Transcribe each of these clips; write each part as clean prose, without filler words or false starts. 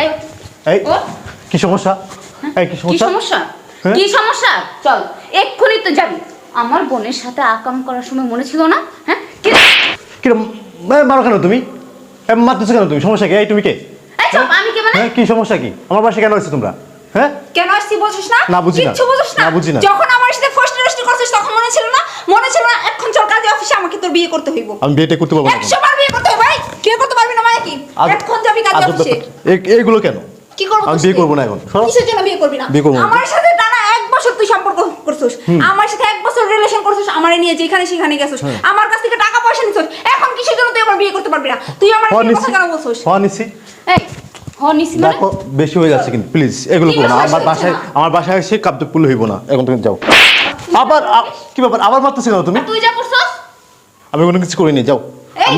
এই এই ও কি সমস্যা? এই কি কি সমস্যা? সমস্যা? হ্যাঁ? কি সমস্যা? চল এক্ষুনি তো যাবি। আমার বোনের সাথে আকাম করার সময় মনে ছিল না? হ্যাঁ কি কিরম মারো কেন তুমি? মারতেছো কেন তুমি? সমস্যা কি? এই তুমি কে? এই চুপ, আমি কে মানে? হ্যাঁ কি সমস্যা কি? আমার বাসায় কেন আসছো তোমরা? হ্যাঁ কেন আসছি বুঝিস না? না, বুঝি না। কিচ্ছু বুঝিস না? না, বুঝি না। যখন আমার সাথে ফার্স্ট রেস্ট করছিস তখন মনে ছিল না? মনে ছিল না এখন চল কাজে অফিসে আমাকে তোর বিয়ে করতে হইব। আমি বিয়েটা করতে পারবো না। 100 বার বিয়ে করতে হবে ভাই। বিয়ে করতে পারবি না মানে কি? এখন যাবি কাজে অফিসে। এইগুলো কেন? কি করব? আমি বিয়ে করবো না এখন। সরো। কিসের জন্য বিয়ে করবি না? বিয়ে করবো না। আমার সাথে টানা 1 বছর তুই সম্পর্ক করছিস। আমার সাথে 1 বছর রিলেশন করছিস, আমারে নিয়ে যেখানে সেখানে গেছিস। আমার কাছ থেকে টাকা পয়সা নিছিস। এখন কিসের জন্য তুই আমার বিয়ে করতে পারবি না? তুই আমার বিয়ের কথা কেন বলছিস? নিছি এই নিছি মানে দেখো বেশি হয়ে যাচ্ছে কিন্তু প্লিজ এগুলো কি করো না। বেশি হচ্ছে না? আমার বাসায় এসে কাপড় পুল হইব না। এখন তুমি যাও। আবার কি ব্যাপার? আবার মারতেছ কেন তুমি? আর তুই যা করছস? আমি কোনো কিছু করিনি, যাও। এই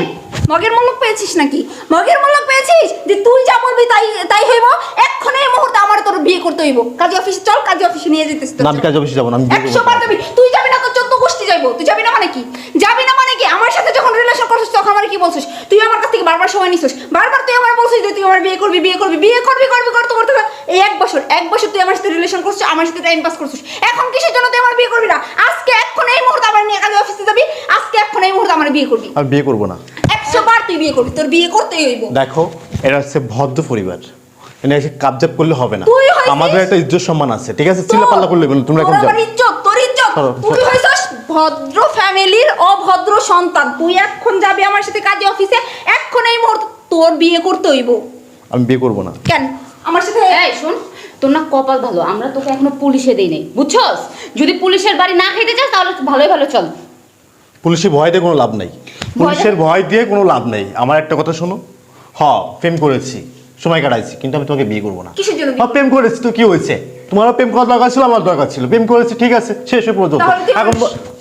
মগের মুলক পেয়েছিস নাকি? মগের মুলক পেয়েছিস যে তুই যা বলবি তাই তাই হইব। এখন এই মুহূর্তে আমার তোর বিয়ে করতে হইব। কাজে অফিসে চল, কাজে অফিসে নিয়ে যেতেছিস তো। না, আমি কাজে অফিসে যাবো না, আমি বিয়ে করবো 100 বার যাবি। তুই যাবি না তো 14 গোষ্ঠী যাইবো। তুই যাবি না মানে কি? যাবি না মানে কি? আমার সাথে যখন রিলেশন করছিস তখন আমার কি বলছিস? তুই আমার কাছ থেকে বারবার সময় নিছিস। বারবার তুই আমার বলছিস যে তুই আমার বিয়ে করবি করতে এই 1 বছর তুই আমার সাথে রিলেশন করছিস, আমার সাথে টাইম পাস করছিস। এখন কিসের জন্য তুই আমার বিয়ে করবি না? আজকে এখন এই মুহূর্তে আমার নিয়ে কাজে অফিসে যাবি। আজকে এখন এই মুহূর্তে আমার বিয়ে করবি। আমি বিয়ে করবো না। 100 বার তুই বিয়ে করবি। তোর বিয়ে করতেই হইব। দেখো এটা হচ্ছে ভদ্র পরিবার, এনে এসে কাবজাব করলে হবে না। তুই হইছিস- আমাদের একটা ইজ্জত সম্মান আছে, ঠিক আছে? চিল্লা পাল্লা করলে হবে না, তোমরা এখন তোর যাও। আবার ইজ্জত, তোর ইজ্জত। সরো, তুই সরো। হইছিস ভদ্র ফ্যামিলির অভদ্র সন্তান। তুই এখন যাবি আমার সাথে কাজে অফিসে। এখন এই মুহূর্তে তোর বিয়ে করতে হইব। আমি বিয়ে করবো না। কেন আমার সাথে? এই শোন, তোর না কপাল ভালো, আমরা তোকে এখনো পুলিশে দেই নাই, বুঝছস? যদি পুলিশের বাড়ি না খেতে চাস তাহলে ভালোই ভালো চল। পুলিশের ভয় দিয়ে কোনো লাভ নাই। পুলিশের ভয় দিয়ে কোনো লাভ নেই। আমার একটা কথা শোনো, প্রেম করেছি, সময় কাটাইছি, কিন্তু আমি তোমাকে বিয়ে করবো না। কিসের জন্য বিয়ে? প্রেম করেছি তো কি হয়েছে? তোমারও প্রেম করার দরকার ছিল, আমার দরকার ছিল। প্রেম করেছি, ঠিক আছে, শেষ পর্যন্ত। তাহলে তুই এখন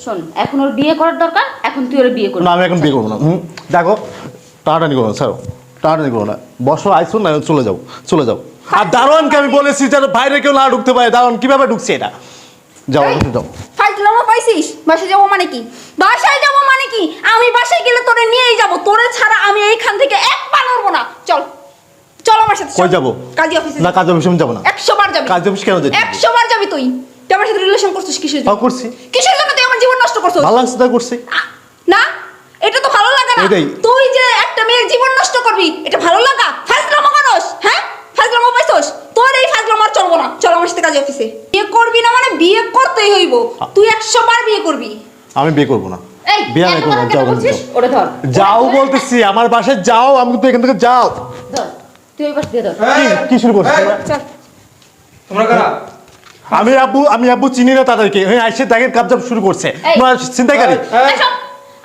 শোন, এখন ওর বিয়ে করার দরকার, এখন তুই ওর বিয়ে করবি। না, আমি এখন বিয়ে করবো না। দেখো, টানাটানি করো না, ছাড়ো, টানাটানি করো না। বসো, আইসো না, চলে যাও, চলে যাও। আর দারোয়ানকে আমি বলেছি যেন বাইরে কেউ না ঢুকতে পারে। দারোয়ান কিভাবে ঢুকছে এটা? যাও, যাও। ফাইজলামো পাইছিস? বাসায় যাবো মানে কি? বাসায় যাবো মানে কি? আমি বাসায় গেলে তোরে নিয়েই যাবো। তোরে ছাড়া আমি এইখান থেকে এক পা নড়বো না। চল চল আমার সাথে। কই যাবো? কাজী অফিসে। না, কাজ অফিসে আমি যাবো না। 100 বার যাবি। কাজ অফিস কেন যেতে? 100 বার যাবি তুই। তুই আমার সাথে রিলেশন করছিস কিসের জন্য? করছি। কিসের জন্য তুই আমার জীবন নষ্ট করছিস? ভালো লাগছে তাই করছি। না, এটা তো ভালো লাগে না। এটাই। তুই যে একটা মেয়ের জীবন নষ্ট করবি, এটা ভালো লাগা? ফাজলামো করস? হ্যাঁ, ফাজলামো পাইছস? তোর এই ফাজলামো আর চলবো না। চল আমার সাথে কাজে অফিসে। বিয়ে করবি না মানে বিয়ে করতেই হইব। তুই 100 বার বিয়ে করবি। আমি বিয়ে করবো না। এই বিয়ে আমি এত করবো কথা না। কেন যাও, বলছিস? যাও। ওরে ধর, যাও বলতেছি, আমার বাসায় যাও। আমি তো এখান থেকে যাও। ধর, তুই ওই পাশ দিয়ে ধর। কি শুরু করছো তোমরা? চল। তোমরা কারা? আমি আব্বু চিনি না তাদেরকে। আইসে দেখেন কাবজাব শুরু করছে। এই। তোমরা চিন্তাকারী। এই সব,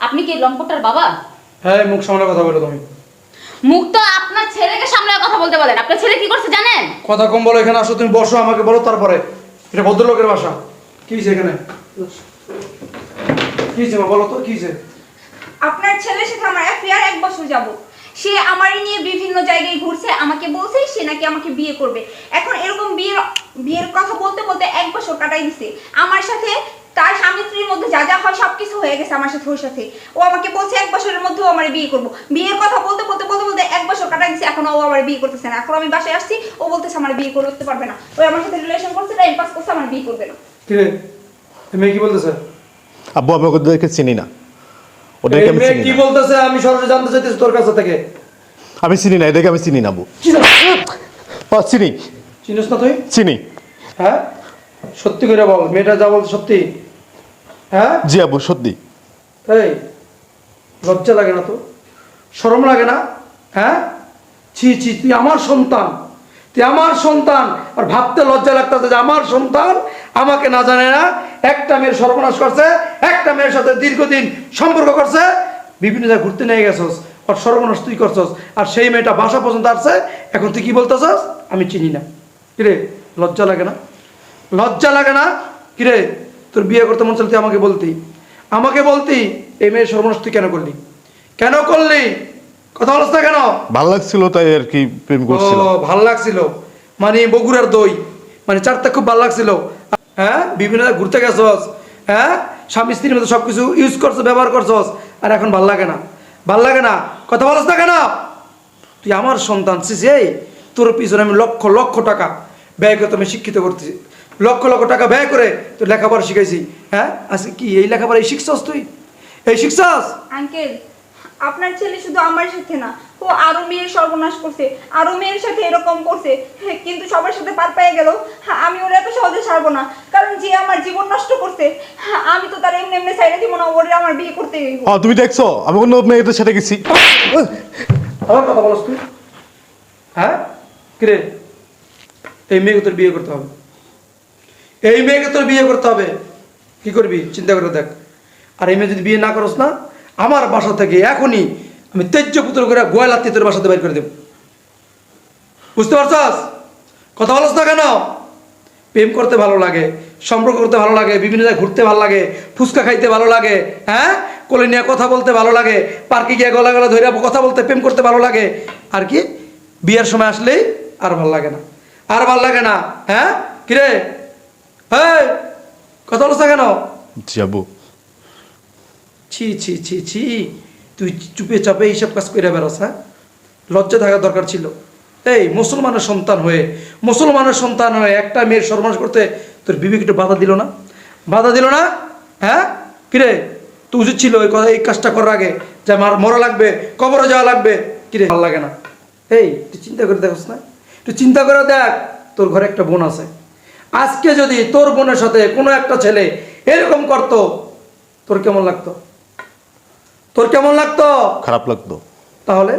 আপনি কি লম্পটার বাবা? হ্যাঁ, মুখ সামলে কথা বলো তুমি। মুখ তো আপনার ছেলেকে সামনে কথা বলতে বলেন। আপনার ছেলে কি করছে জানেন? কথা কম বলো, এখানে আসো, তুমি বসো, আমাকে বলো তারপরে। এটা ভদ্রলোকের বাসা। কি হয়েছে এখানে? কি হয়েছে মা, বলো তো কি হয়েছে? আপনার ছেলের সাথে আমার অ্যাফেয়ার 1 বছর যাব। সে আমারই নিয়ে বিভিন্ন জায়গায় ঘুরছে, আমাকে বলছে সে নাকি আমাকে বিয়ে করবে। এখন এরকম বিয়ের কথা বলতে বলতে 1 বছর কাটাই দিছে। আমার সাথে তার স্বামী স্ত্রীর মধ্যে যা যা হয় সবকিছু হয়ে গেছে আমার সাথে, ওর সাথে। ও আমাকে বলছে 1 বছরের মধ্যে ও আমার বিয়ে করবো। বিয়ের কথা বলতে 1 বছর কাটাই দিছে, এখন ও আমার বিয়ে করতেছে না। এখন আমি বাসায় আসছি, ও বলতেছে আমার বিয়ে করতে পারবে না। ও আমার সাথে রিলেশন করছে, টাইম পাস করছে, আমার বিয়ে করবে না। কি রে, এই মেয়ে কি বলতেছে? আব্বু, আমি ওদেরকে চিনি না। ওদেরকে এই আমি মেয়ে চিনি কি না। বলতেছে আমি সরাসরি জানতে চাইতেছি তোর কাছে থেকে। আমি চিনি না, এদেরকে আমি চিনি না আব্বু। চিনি, চিনিস না তুই? চিনি। হ্যাঁ, সত্যি করে বল, মেয়েটা যা বলছে সত্যি? হ্যাঁ, জি আব্বু, সত্যি। এই লজ্জা লাগে না তো? শরম লাগে না? হ্যাঁ, ছি ছি, তুই আমার সন্তান, তুই আমার সন্তান, আর ভাবতে লজ্জা লাগতেছে যে আমার সন্তান আমাকে না জানে না, একটা মেয়ের সর্বনাশ করছে, একটা মেয়ের সাথে দীর্ঘদিন সম্পর্ক করছে, বিভিন্ন জায়গায় ঘুরতে নিয়ে গেছস, আর সর্বনাশ তুই করছস, আর সেই মেয়েটা বাসা পর্যন্ত আসছে। এখন তুই কি বলতেছস আমি চিনি না? কিরে, লজ্জা লাগে না? লজ্জা লাগে না? কিরে, তোর বিয়ে করতে মন চল, তুই আমাকে বলতি এই মেয়ের সর্বনাশ তুই কেন করলি? কেন করলি? কথা বলছ না কেন? ভালো লাগছিল তাই আর কি প্রেম করছিল। ও, ভাল লাগছিল মানে বগুড়ার দই মানে চারটা খুব ভালো লাগছিল। হ্যাঁ, বিভিন্ন জায়গায় ঘুরতে গেছস, হ্যাঁ, স্বামী স্ত্রীর মধ্যে সবকিছু ইউজ করছো, ব্যবহার করছস, আর এখন ভাল লাগে না? ভাল লাগে না? কথা বলছ না কেন? তুই আমার সন্তান, এই তোর পিছনে আমি লক্ষ লক্ষ টাকা ব্যয় করতে আমি শিক্ষিত করতেছি, লক্ষ লক্ষ টাকা ব্যয় করে তোর লেখাপড়া শিখাইছি। হ্যাঁ আজকে কি এই লেখাপড়া এই শিখছস তুই? এই শিখছস? আঙ্কেল, আপনার ছেলে শুধু আমার সাথে না, ও আরো মেয়ের সর্বনাশ করছে, আরো মেয়ের সাথে এরকম করছে। হ্যাঁ, কিন্তু সবার সাথে পার পেয়ে গেল। হ্যাঁ, আমি ওরা এত সহজে ছাড়বো না, কারণ যে আমার জীবন নষ্ট করছে, হ্যাঁ, আমি তো তার এমনি এমনি সাইডে দিব না, ওরে আমার বিয়ে করতে হইব। তুমি দেখছো আমি অন্য মেয়েদের সাথে গেছি? আমার কথা বলস তুই? হ্যাঁ কিরে, এই মেয়েকে তোর বিয়ে করতে হবে, এই মেয়েকে তোর বিয়ে করতে হবে। কি করবি চিন্তা করে দেখ। আর এই মেয়ে যদি বিয়ে না করস না, আমার বাসা থেকে এখনই আমি তেজ্য পুত্র করে গোয়ালাত্তি তোর বাসাতে বের করে দেব। বুঝতে পারছস? কথা বলস না কেন? প্রেম করতে ভালো লাগে, সম্পর্ক করতে ভালো লাগে, বিভিন্ন জায়গায় ঘুরতে ভালো লাগে, ফুচকা খাইতে ভালো লাগে, হ্যাঁ কোলে নিয়ে কথা বলতে ভালো লাগে, পার্কে গিয়ে গলা গলা ধরে কথা বলতে প্রেম করতে ভালো লাগে। আর কি বিয়ের সময় আসলেই আর ভালো লাগে না, আর ভালো লাগে না। হ্যাঁ কিরে, হ্যাঁ কথা বলছ না কেন? যাবো। ছি ছি ছি ছি, তুই চুপে চাপে এইসব কাজ করে বেরোস? হ্যাঁ লজ্জা থাকা দরকার ছিল। এই মুসলমানের সন্তান হয়ে, মুসলমানের সন্তান হয়ে একটা মেয়ের সর্বনাশ করতে তোর বিবেক একটু বাধা দিল না? বাধা দিল না? হ্যাঁ কিরে, তুই উচিত ছিল ওই কথা, এই কাজটা করার আগে যে আমার মরা লাগবে, কবরে যাওয়া লাগবে। কিরে ভালো লাগে না? এই তুই চিন্তা করে দেখোস না? তুই চিন্তা করে দেখ, তোর ঘরে একটা বোন আছে। আজকে যদি তোর বোনের সাথে কোনো একটা ছেলে এরকম করতো, তোর কেমন লাগতো? তোর কেমন লাগতো? খারাপ লাগতো। তাহলে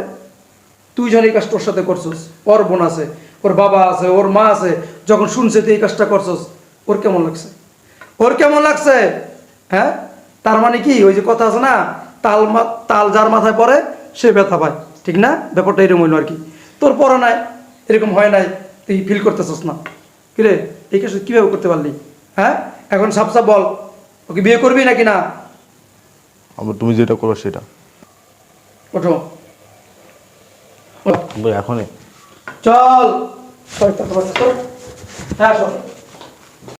তুই যখন এই কাজটা ওর সাথে করছস, ওর বোন আছে, ওর বাবা আছে, ওর মা আছে, যখন শুনছে তুই এই কাজটা করছস, ওর কেমন লাগছে? ওর কেমন লাগছে? হ্যাঁ তার মানে কি ওই যে কথা আছে না, তাল যার মাথায় পড়ে সে ব্যথা পায়, ঠিক না? ব্যাপারটা এরকম হইলো আর কি। তোর পড়া নাই, এরকম হয় নাই, তুই ফিল করতেছস না। কিরে এই কাজ কীভাবে করতে পারলি? হ্যাঁ এখন সাপ সাপ বল, ওকে বিয়ে করবি নাকি না? আমার তুমি যেটা করো সেটা। ওঠো এখনই চল। হ্যাঁ